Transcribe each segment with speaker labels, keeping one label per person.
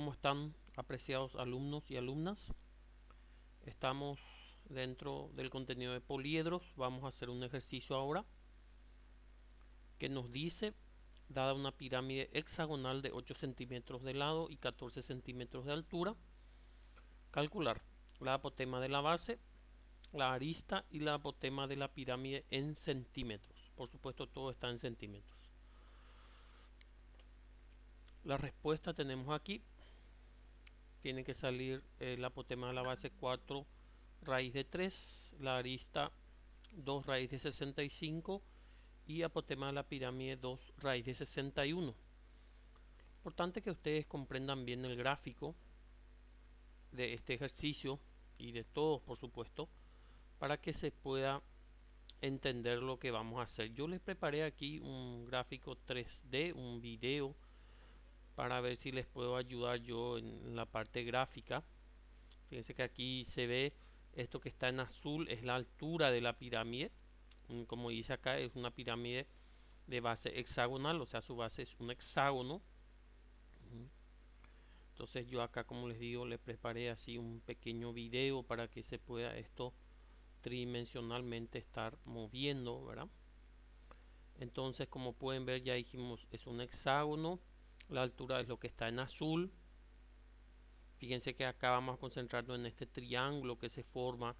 Speaker 1: ¿Cómo están, apreciados alumnos y alumnas? Estamos dentro del contenido de poliedros. Vamos a hacer un ejercicio ahora que nos dice, dada una pirámide hexagonal de 8 centímetros de lado y 14 centímetros de altura, calcular la apotema de la base, la arista y la apotema de la pirámide en centímetros. Por supuesto, todo está en centímetros. La respuesta tenemos aquí. Tiene que salir la apotema de la base 4 raíz de 3, la arista 2 raíz de 65 y apotema de la pirámide 2 raíz de 61. Importante que ustedes comprendan bien el gráfico de este ejercicio y de todos, por supuesto, para que se pueda entender lo que vamos a hacer. Yo les preparé aquí un gráfico 3D, un video, para ver si les puedo ayudar yo en la parte gráfica. Fíjense que aquí se ve esto que está en azul es la altura de la pirámide. Como dice acá, es una pirámide de base hexagonal, o sea, su base es un hexágono. Entonces yo acá, como les digo, le preparé así un pequeño video para que se pueda esto tridimensionalmente estar moviendo, ¿verdad? Entonces, como pueden ver, ya dijimos, es un hexágono. La altura es lo que está en azul. Fíjense que acá vamos a concentrarnos en este triángulo que se forma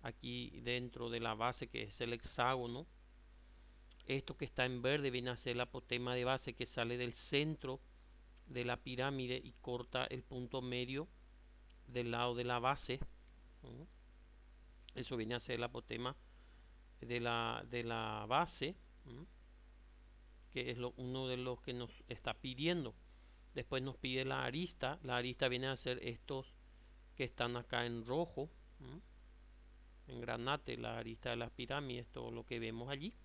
Speaker 1: aquí dentro de la base, que es el hexágono. Esto que está en verde viene a ser la apotema de base que sale del centro de la pirámide y corta el punto medio del lado de la base. Eso viene a ser la apotema de la base, que es uno de los que nos está pidiendo. Después nos pide la arista. La arista viene a ser estos que están acá en rojo, en granate, la arista de las pirámides, todo lo que vemos allí.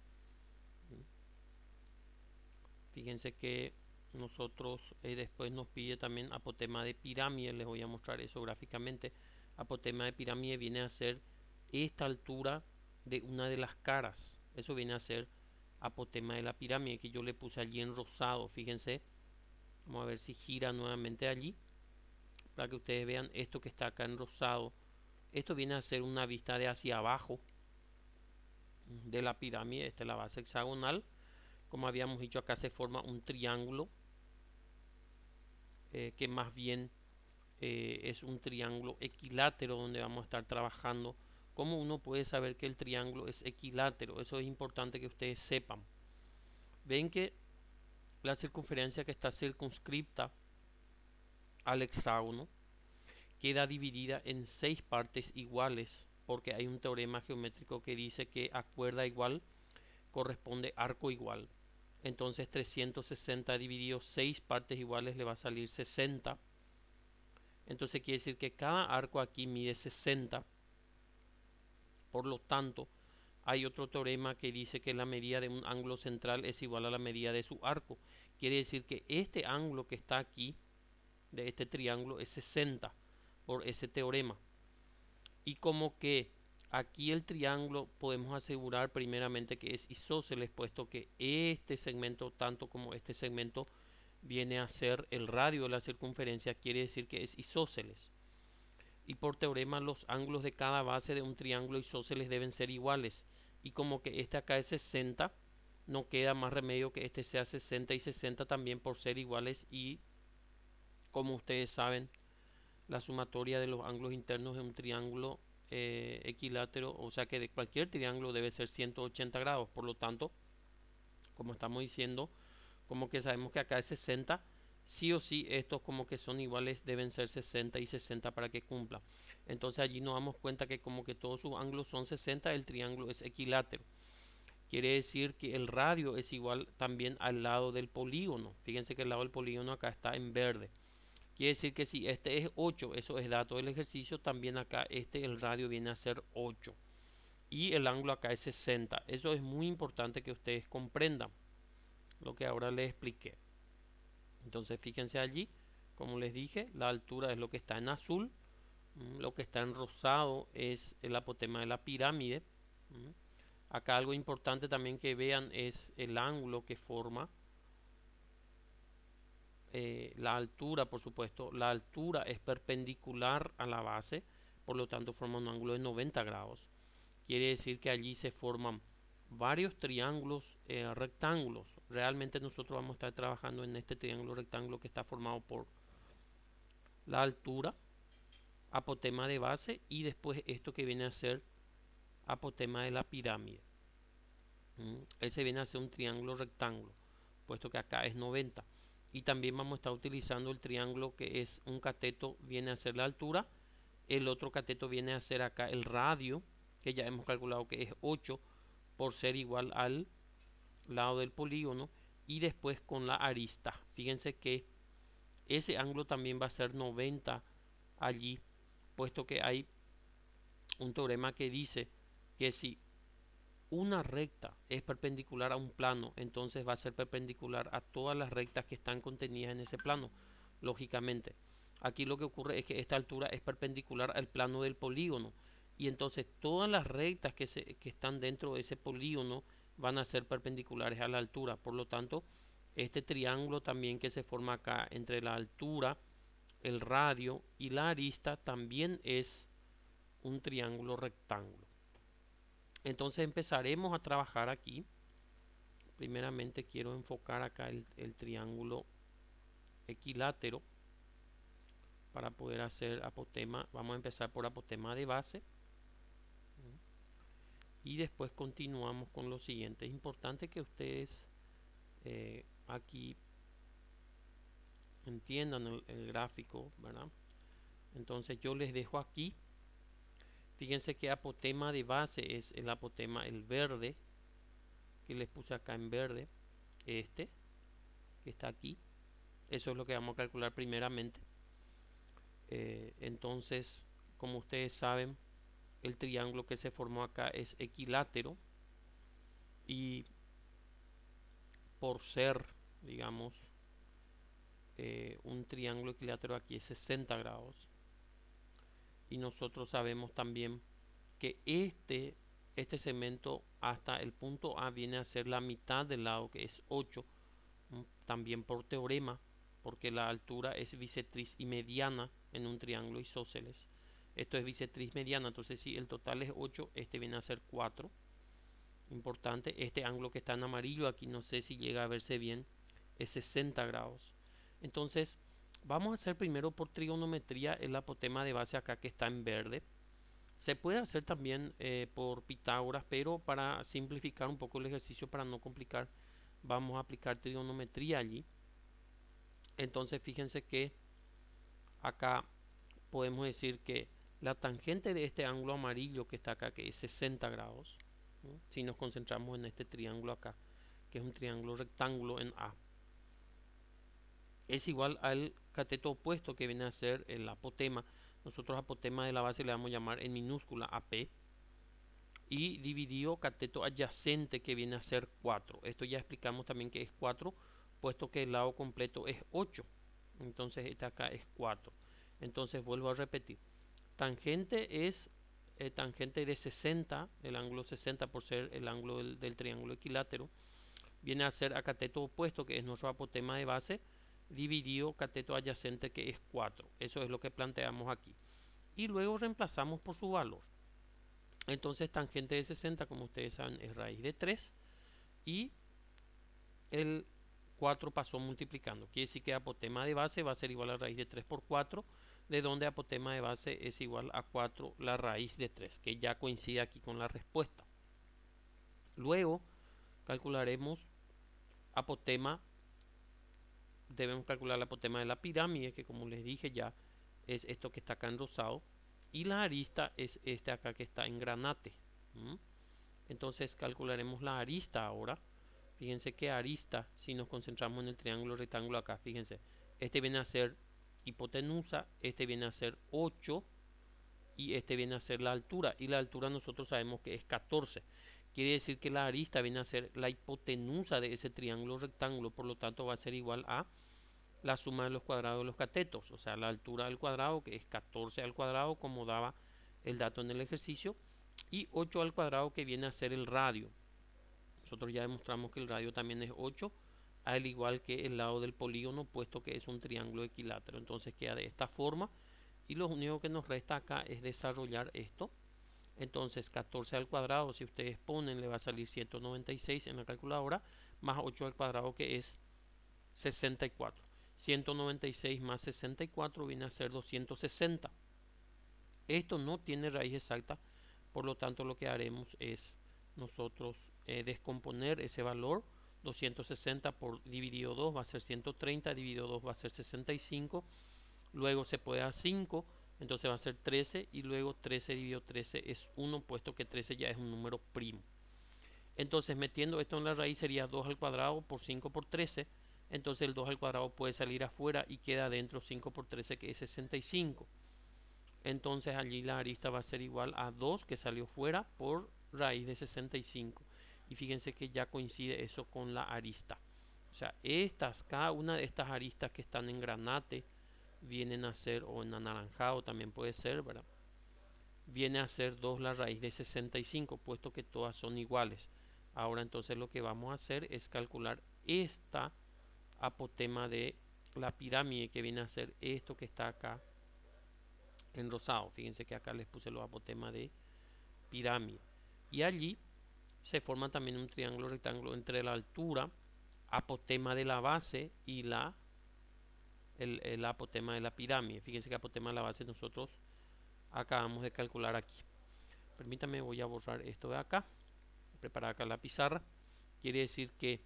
Speaker 1: Fíjense que nosotros después nos pide también apotema de pirámide. Les voy a mostrar eso gráficamente. Apotema de pirámide viene a ser esta altura de una de las caras. Eso viene a ser apotema de la pirámide, que yo le puse allí en rosado. Fíjense, vamos a ver si gira nuevamente allí para que ustedes vean esto que está acá en rosado. Esto viene a ser una vista de hacia abajo de la pirámide. Esta es la base hexagonal. Como habíamos dicho, acá se forma un triángulo que más bien es un triángulo equilátero, donde vamos a estar trabajando. ¿Cómo uno puede saber que el triángulo es equilátero? Eso es importante que ustedes sepan. Ven que la circunferencia que está circunscripta al hexágono queda dividida en 6 partes iguales, porque hay un teorema geométrico que dice que a cuerda igual corresponde arco igual. Entonces 360 dividido 6 partes iguales le va a salir 60. Entonces quiere decir que cada arco aquí mide 60. Por lo tanto, hay otro teorema que dice que la medida de un ángulo central es igual a la medida de su arco. Quiere decir que este ángulo que está aquí, de este triángulo, es 60 por ese teorema. Y como que aquí el triángulo podemos asegurar primeramente que es isósceles, puesto que este segmento, tanto como este segmento, viene a ser el radio de la circunferencia, quiere decir que es isósceles. Y por teorema los ángulos de cada base de un triángulo isósceles deben ser iguales. Y como que este acá es 60, no queda más remedio que este sea 60 y 60 también por ser iguales. Y como ustedes saben, la sumatoria de los ángulos internos de un triángulo equilátero, o sea que de cualquier triángulo, debe ser 180 grados. Por lo tanto, como estamos diciendo, como que sabemos que acá es 60, sí o sí estos como que son iguales deben ser 60 y 60 para que cumpla. Entonces allí nos damos cuenta que como que todos sus ángulos son 60, el triángulo es equilátero. Quiere decir que el radio es igual también al lado del polígono. Fíjense que el lado del polígono acá está en verde. Quiere decir que si este es 8, eso es dato del ejercicio, también acá el radio viene a ser 8. Y el ángulo acá es 60. Eso es muy importante que ustedes comprendan lo que ahora les expliqué. Entonces fíjense allí, como les dije, la altura es lo que está en azul, lo que está en rosado es el apotema de la pirámide. Acá algo importante también que vean es el ángulo que forma la altura, por supuesto, la altura es perpendicular a la base, por lo tanto forma un ángulo de 90 grados. Quiere decir que allí se forman varios triángulos rectángulos. Realmente nosotros vamos a estar trabajando en este triángulo rectángulo que está formado por la altura, apotema de base y después esto que viene a ser apotema de la pirámide. Ese viene a ser un triángulo rectángulo, puesto que acá es 90. Y también vamos a estar utilizando el triángulo que es un cateto, viene a ser la altura. El otro cateto viene a ser acá el radio, que ya hemos calculado que es 8 por ser igual al lado del polígono. Y después con la arista. Fíjense que ese ángulo también va a ser 90 allí, puesto que hay un teorema que dice que si una recta es perpendicular a un plano, entonces va a ser perpendicular a todas las rectas que están contenidas en ese plano, lógicamente. Aquí lo que ocurre es que esta altura es perpendicular al plano del polígono y entonces todas las rectas que están dentro de ese polígono van a ser perpendiculares a la altura. Por lo tanto, este triángulo también que se forma acá entre la altura, el radio y la arista también es un triángulo rectángulo. Entonces empezaremos a trabajar aquí. Primeramente quiero enfocar acá el triángulo equilátero para poder hacer apotema. Vamos a empezar por apotema de base y después continuamos con lo siguiente. Es importante que ustedes aquí entiendan el gráfico, ¿verdad? Entonces yo les dejo aquí. Fíjense que apotema de base es el apotema, el verde, que les puse acá en verde, este, que está aquí. Eso es lo que vamos a calcular primeramente. Entonces, como ustedes saben, el triángulo que se formó acá es equilátero y por ser, digamos, un triángulo equilátero aquí es 60 grados. Y nosotros sabemos también que este segmento hasta el punto A viene a ser la mitad del lado, que es 8, también por teorema, porque la altura es bisectriz y mediana en un triángulo isósceles. Esto es bisectriz mediana, entonces si el total es 8, este viene a ser 4. Importante, este ángulo que está en amarillo aquí, no sé si llega a verse bien, es 60 grados. Entonces, vamos a hacer primero por trigonometría el apotema de base acá que está en verde. Se puede hacer también por Pitágoras, pero para simplificar un poco el ejercicio, para no complicar, vamos a aplicar trigonometría allí. Entonces fíjense que acá podemos decir que la tangente de este ángulo amarillo que está acá, que es 60 grados, ¿no? Si nos concentramos en este triángulo acá, que es un triángulo rectángulo en A, es igual al cateto opuesto que viene a ser el apotema. Nosotros apotema de la base le vamos a llamar en minúscula AP. Y dividido cateto adyacente que viene a ser 4. Esto ya explicamos también que es 4, puesto que el lado completo es 8. Entonces este acá es 4. Entonces vuelvo a repetir. Tangente es tangente de 60, el ángulo 60 por ser el ángulo del triángulo equilátero. Viene a ser a cateto opuesto, que es nuestro apotema de base, dividido cateto adyacente, que es 4. Eso es lo que planteamos aquí. Y luego reemplazamos por su valor. Entonces tangente de 60, como ustedes saben, es raíz de 3 y el 4 pasó multiplicando. Quiere decir que apotema de base va a ser igual a raíz de 3 por 4, de donde apotema de base es igual a 4 la raíz de 3, que ya coincide aquí con la respuesta. Luego calcularemos apotema, debemos calcular el apotema de la pirámide, que como les dije ya es esto que está acá en rosado, y la arista es este acá que está en granate. Entonces calcularemos la arista ahora. Fíjense que arista, si nos concentramos en el triángulo rectángulo acá, fíjense, este viene a ser hipotenusa, este viene a ser 8 y este viene a ser la altura. Y la altura nosotros sabemos que es 14. Quiere decir que la arista viene a ser la hipotenusa de ese triángulo rectángulo, por lo tanto va a ser igual a la suma de los cuadrados de los catetos, o sea, la altura al cuadrado, que es 14 al cuadrado, como daba el dato en el ejercicio, y 8 al cuadrado, que viene a ser el radio. Nosotros ya demostramos que el radio también es 8 al igual que el lado del polígono, puesto que es un triángulo equilátero. Entonces queda de esta forma y lo único que nos resta acá es desarrollar esto. Entonces 14 al cuadrado, si ustedes ponen, le va a salir 196 en la calculadora, más 8 al cuadrado, que es 64. 196 más 64 viene a ser 260. Esto no tiene raíz exacta, por lo tanto lo que haremos es nosotros descomponer ese valor. 260 por dividido 2 va a ser 130, dividido 2 va a ser 65, luego se puede a 5, entonces va a ser 13, y luego 13 dividido 13 es 1, puesto que 13 ya es un número primo. Entonces metiendo esto en la raíz sería 2 al cuadrado por 5 por 13, entonces el 2 al cuadrado puede salir afuera y queda dentro 5 por 13, que es 65. Entonces allí la arista va a ser igual a 2 que salió fuera por raíz de 65. Y fíjense que ya coincide eso con la arista. O sea, cada una de estas aristas que están en granate vienen a ser, o en anaranjado también puede ser, ¿verdad? Viene a ser 2 la raíz de 65, puesto que todas son iguales. Ahora entonces lo que vamos a hacer es calcular esta apotema de la pirámide, que viene a ser esto que está acá en rosado. Fíjense que acá les puse los apotemas de pirámide. Y allí se forma también un triángulo rectángulo entre la altura, apotema de la base, y el apotema de la pirámide. Fíjense que apotema de la base nosotros acabamos de calcular aquí. Permítame, voy a borrar esto de acá. Preparar acá la pizarra. Quiere decir que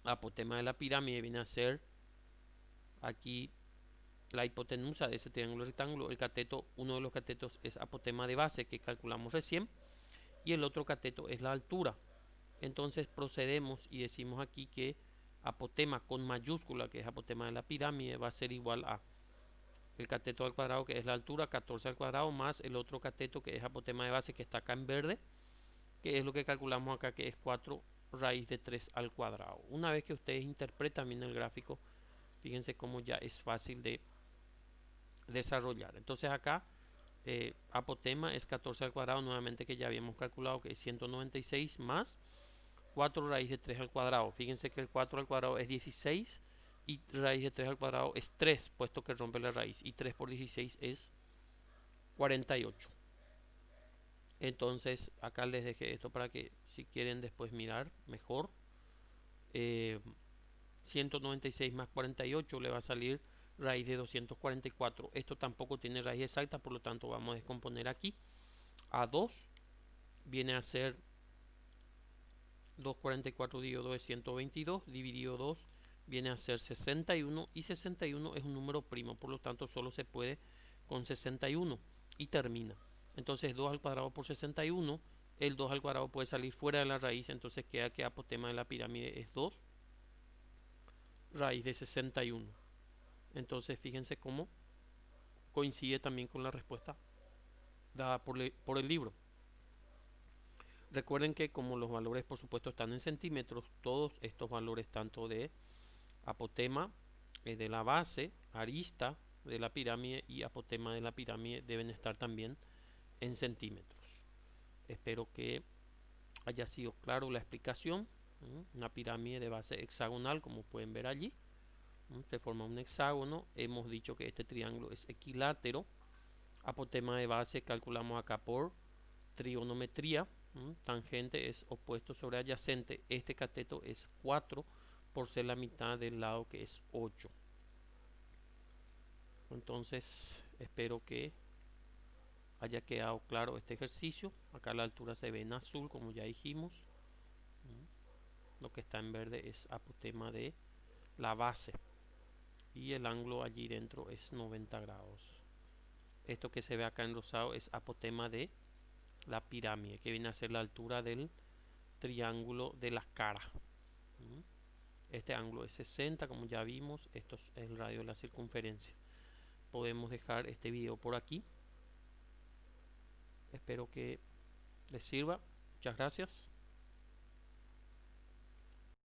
Speaker 1: apotema de la pirámide viene a ser aquí la hipotenusa de ese triángulo rectángulo. El cateto, uno de los catetos es apotema de base, que calculamos recién, y el otro cateto es la altura. Entonces procedemos y decimos aquí que apotema con mayúscula, que es apotema de la pirámide, va a ser igual a el cateto al cuadrado, que es la altura, 14 al cuadrado, más el otro cateto, que es apotema de base, que está acá en verde, que es lo que calculamos acá, que es 4 raíz de 3 al cuadrado. Una vez que ustedes interpretan bien el gráfico, fíjense cómo ya es fácil de desarrollar. Entonces acá apotema es 14 al cuadrado, nuevamente, que ya habíamos calculado, que es 196 más 4 raíz de 3 al cuadrado. Fíjense que el 4 al cuadrado es 16 y raíz de 3 al cuadrado es 3, puesto que rompe la raíz, y 3 por 16 es 48. Entonces acá les dejé esto para que si quieren después mirar mejor. 196 más 48 le va a salir raíz de 244. Esto tampoco tiene raíz exacta, por lo tanto vamos a descomponer aquí. A 2 viene a ser 244 dividido 2 es 122, dividido 2 viene a ser 61, y 61 es un número primo, por lo tanto solo se puede con 61 y termina. Entonces 2 al cuadrado por 61, el 2 al cuadrado puede salir fuera de la raíz, entonces queda que apotema de la pirámide es 2 raíz de 61. Entonces fíjense cómo coincide también con la respuesta dada por el libro. Recuerden que como los valores por supuesto están en centímetros, todos estos valores, tanto de apotema de la base, arista de la pirámide y apotema de la pirámide, deben estar también en centímetros. Espero que haya sido claro la explicación. Una pirámide de base hexagonal, como pueden ver allí, se forma un hexágono. Hemos dicho que este triángulo es equilátero. Apotema de base calculamos acá por trigonometría. Tangente es opuesto sobre adyacente. Este cateto es 4 por ser la mitad del lado, que es 8. Entonces espero que haya quedado claro este ejercicio. Acá la altura se ve en azul, como ya dijimos. Lo que está en verde es apotema de la base, y el ángulo allí dentro es 90 grados. Esto que se ve acá en rosado es apotema de la pirámide, que viene a ser la altura del triángulo de la cara. Este ángulo es 60, como ya vimos. Esto es el radio de la circunferencia. Podemos dejar este video por aquí. Espero que les sirva. Muchas gracias.